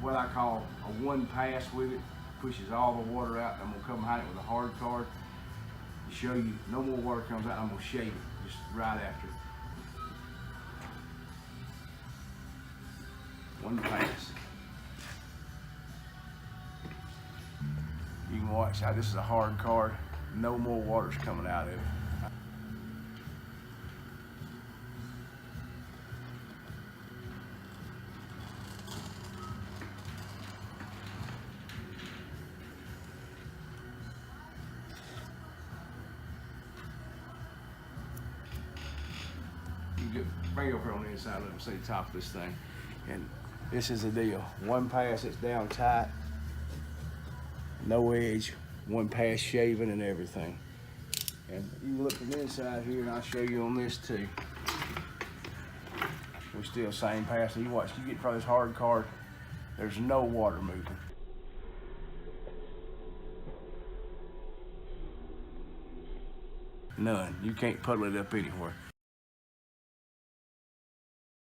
what I call a one pass with it, pushes all the water out. I'm gonna come behind it with a hard card to show you no more water comes out. I'm gonna shave it just right after. One pass. You can watch how this is a hard card. No more water's coming out of it. Bring it over on the inside, let them see the top of this thing. And this is the deal. One pass, it's down tight, no edge, one pass shaving and everything. And you look from the inside here and I'll show you on this too. We still same pass. You watch, you get from this hard card, there's no water moving. None. You can't puddle it up anywhere.